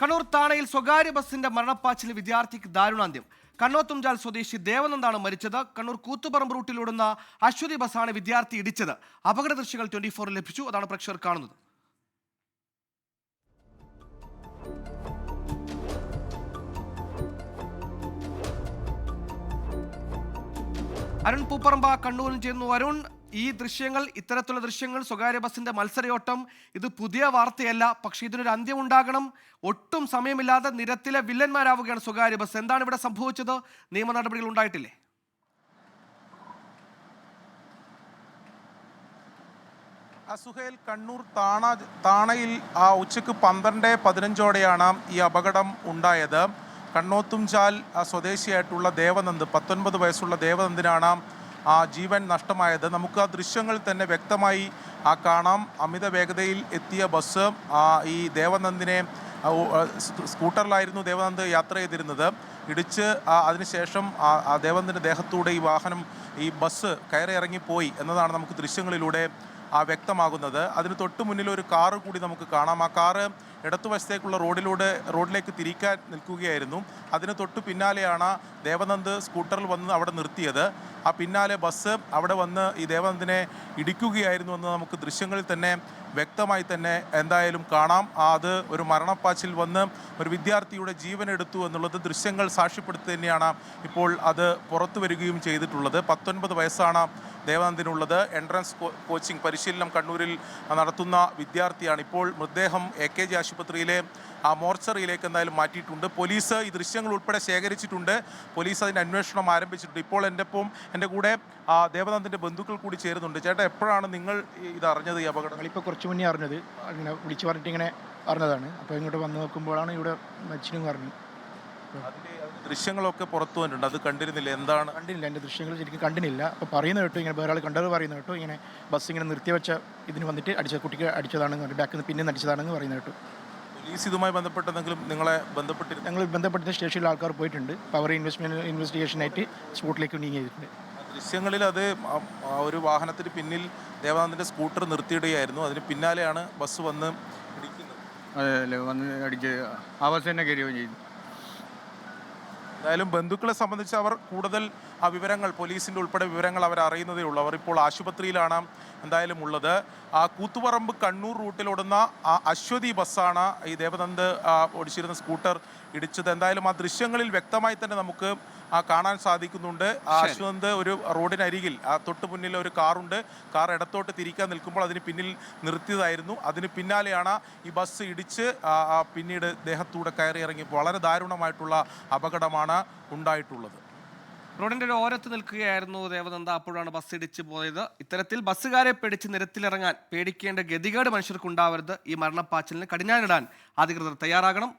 കണ്ണൂർ താണയിൽ സ്വകാര്യ ബസിന്റെ മരണപ്പാച്ചിൽ വിദ്യാർത്ഥിക്ക് ദാരുണാന്ത്യം. കണ്ണോത്തുംചാൽ സ്വദേശി ദേവനന്ദാണ് മരിച്ചത്. കണ്ണൂർ കൂത്തുപറമ്പ് റൂട്ടിലോടുന്ന അശ്വതി ബസ്സാണ് വിദ്യാർത്ഥി ഇടിച്ചത്. അപകട ദൃശ്യങ്ങൾ 24 ലഭിച്ചു. അതാണ് പ്രേക്ഷകർ കാണുന്നത്. അരുൺ പൂപ്പറമ്പ കണ്ണൂരിൽ ചേർന്നു. അരുൺ, ഈ ദൃശ്യങ്ങൾ, ഇത്തരത്തിലുള്ള ദൃശ്യങ്ങൾ, സ്വകാര്യ ബസിന്റെ മത്സരയോട്ടം, ഇത് പുതിയ വാർത്തയല്ല. പക്ഷേ ഇതിനൊരു അന്ത്യം ഉണ്ടാകണം. ഒട്ടും സമയമില്ലാതെ നിരത്തിലെ വില്ലന്മാരാവുകയാണ് സ്വകാര്യ ബസ്. എന്താണ് ഇവിടെ സംഭവിച്ചത്? നിയമ നടപടികൾ ഉണ്ടായിട്ടില്ലേ? സുഹേൽ, കണ്ണൂർ താണയിൽ ഉച്ചയ്ക്ക് 12:15 ഈ അപകടം ഉണ്ടായത്. കണ്ണോത്തുംചാൽ സ്വദേശിയായിട്ടുള്ള ദേവനന്ദ്, 19 വയസ്സുള്ള ദേവനന്ദിനാണ് ജീവൻ നഷ്ടമായത്. നമുക്ക് ആ ദൃശ്യങ്ങൾ തന്നെ വ്യക്തമായി കാണാം. അമിത വേഗതയിൽ എത്തിയ ബസ് ഈ ദേവനന്ദിനെ, സ്കൂട്ടറിലായിരുന്നു ദേവനന്ദ് യാത്ര ചെയ്തിരുന്നത്, ഇടിച്ച് അതിനുശേഷം ദേവനന്ദിൻ്റെ ദേഹത്തൂടെ ഈ ബസ് കയറി ഇറങ്ങിപ്പോയി എന്നതാണ് നമുക്ക് ദൃശ്യങ്ങളിലൂടെ വ്യക്തമാകുന്നത്. അതിന് തൊട്ട് മുന്നിൽ ഒരു കാറ് കൂടി നമുക്ക് കാണാം. ആ കാറ് ഇടത്തുവശത്തേക്കുള്ള റോഡിലേക്ക് തിരിക്കാൻ നിൽക്കുകയായിരുന്നു. അതിന് തൊട്ട് പിന്നാലെയാണ് ദേവനന്ദ് സ്കൂട്ടറിൽ വന്ന് അവിടെ നിർത്തിയത്. ആ പിന്നാലെ ബസ് അവിടെ വന്ന് ഈ ദേവനന്ദിനെ ഇടിക്കുകയായിരുന്നു എന്ന് നമുക്ക് ദൃശ്യങ്ങളിൽ തന്നെ വ്യക്തമായി തന്നെ എന്തായാലും കാണാം. അത് ഒരു മരണപ്പാച്ചിൽ വന്ന് ഒരു വിദ്യാർത്ഥിയുടെ ജീവനെടുത്തു എന്നുള്ളത് ദൃശ്യങ്ങൾ സാക്ഷ്യപ്പെടുത്തി തന്നെയാണ് ഇപ്പോൾ അത് പുറത്തു വരികയും ചെയ്തിട്ടുള്ളത്. 19 വയസ്സാണ് ദേവനന്ദിനുള്ളത്. എൻട്രൻസ് കോച്ചിങ് പരിശീലനം കണ്ണൂരിൽ നടത്തുന്ന വിദ്യാർത്ഥിയാണ്. ഇപ്പോൾ മൃതദേഹം AKG ആശുപത്രിയിലെ മോർച്ചറിയിലേക്ക് എന്തായാലും മാറ്റിയിട്ടുണ്ട്. പോലീസ് ഈ ദൃശ്യങ്ങൾ ഉൾപ്പെടെ ശേഖരിച്ചിട്ടുണ്ട്. പോലീസ് അതിൻ്റെ അന്വേഷണം ആരംഭിച്ചിട്ടുണ്ട്. ഇപ്പോൾ എൻ്റെ കൂടെ ദേവനന്ദിൻ്റെ ബന്ധുക്കൾ കൂടി ചേരുന്നുണ്ട്. ചേട്ടാ, എപ്പോഴാണ് നിങ്ങൾ ഇത് അറിഞ്ഞത്, ഈ അപകടം? ഇപ്പോൾ കുറച്ച് മുന്നേ അറിഞ്ഞത്. ഇങ്ങനെ വിളിച്ചു പറഞ്ഞിട്ട് ഇങ്ങനെ അറിഞ്ഞതാണ്. അപ്പോൾ ഇങ്ങോട്ട് വന്ന് നോക്കുമ്പോഴാണ് ഇവിടെ മരിച്ചിനും പറഞ്ഞു. അതിൻ്റെ ദൃശ്യങ്ങളൊക്കെ പുറത്തു വന്നിട്ടുണ്ട്. അത് കണ്ടിരുന്നില്ല? എന്താണ്? കണ്ടില്ല, എൻ്റെ ദൃശ്യങ്ങൾ ശരിക്കും കണ്ടില്ല. അപ്പോൾ പറയുന്ന കേട്ടു, ഇങ്ങനെ വേറെ ആൾ കണ്ടത് പറയുന്ന കേട്ടു, ഇങ്ങനെ ബസ് ഇങ്ങനെ നിർത്തിവെച്ച ഇതിന് വന്നിട്ട് കുട്ടിക്ക് അടിച്ചതാണെന്ന് പറഞ്ഞു, ബാക്കിൽ നിന്ന് പിന്നെ അടിച്ചതാണെന്ന് പറയുന്ന കേട്ടു. പോലീസ് ഇതുമായി ബന്ധപ്പെട്ടെന്തെങ്കിലും നിങ്ങളെ ബന്ധപ്പെട്ടിരുന്നു? ഞങ്ങൾ ബന്ധപ്പെട്ട സ്റ്റേഷനിൽ ആൾക്കാർ പോയിട്ടുണ്ട്. അപ്പോൾ അവർ ഇൻവെസ്റ്റിഗേഷനായിട്ട് സ്പോട്ടിലേക്ക് നീങ്ങി ചെയ്തിട്ടുണ്ട്. ദൃശ്യങ്ങളിൽ അത് ഒരു വാഹനത്തിന് പിന്നിൽ ദേവനന്ദിൻ്റെ സ്കൂട്ടർ നിർത്തിയിടുകയായിരുന്നു. അതിന് പിന്നാലെയാണ് ബസ് വന്ന് ഇടിക്കുന്നത്. അതെ, വന്ന് അടിച്ച് ആ ബസ് തന്നെ കയറുകയും ചെയ്തു. എന്തായാലും ബന്ധുക്കളെ സംബന്ധിച്ച് അവർ കൂടുതൽ വിവരങ്ങൾ, പോലീസിൻ്റെ ഉൾപ്പെടെ വിവരങ്ങൾ അവർ അറിയുന്നതേ ഉള്ളൂ. അവർ ഇപ്പോൾ ആശുപത്രിയിലാണ് എന്തായാലും ഉള്ളത്. കൂത്തുപറമ്പ് കണ്ണൂർ റൂട്ടിലോടുന്ന അശ്വതി ബസ്സാണ് ഈ ദേവനന്ദ് ഓടിച്ചിരുന്ന സ്കൂട്ടർ ഇടിച്ചത്. എന്തായാലും ആ ദൃശ്യങ്ങളിൽ വ്യക്തമായി തന്നെ നമുക്ക് കാണാൻ സാധിക്കുന്നുണ്ട്. അശ്വന്ത് ഒരു റോഡിനരികിൽ തൊട്ട് മുന്നിൽ ഒരു കാറുണ്ട്. കാർ ഇടത്തോട്ട് തിരിക്കാൻ നിൽക്കുമ്പോൾ അതിന് പിന്നിൽ നിർത്തിയതായിരുന്നു. അതിന് പിന്നാലെയാണ് ഈ ബസ് ഇടിച്ച് പിന്നീട് ദേഹത്തൂടെ കയറി ഇറങ്ങി. വളരെ ദാരുണമായിട്ടുള്ള അപകടമാണ് ഉണ്ടായിട്ടുള്ളത്. റോഡിന്റെ ഒരു ഓരത്ത് നിൽക്കുകയായിരുന്നു ദേവനന്ദ. അപ്പോഴാണ് ബസ് ഇടിച്ചു പോയത്. ഇത്തരത്തിൽ ബസ്സുകാരെ പേടിച്ച് നിരത്തിലിറങ്ങാൻ പേടിക്കേണ്ട ഗതികേട് മനുഷ്യർക്കുണ്ടാവരുത്. ഈ മരണപ്പാച്ചിലിന് കടിഞ്ഞാണിടാൻ അധികൃതർ തയ്യാറാകണം.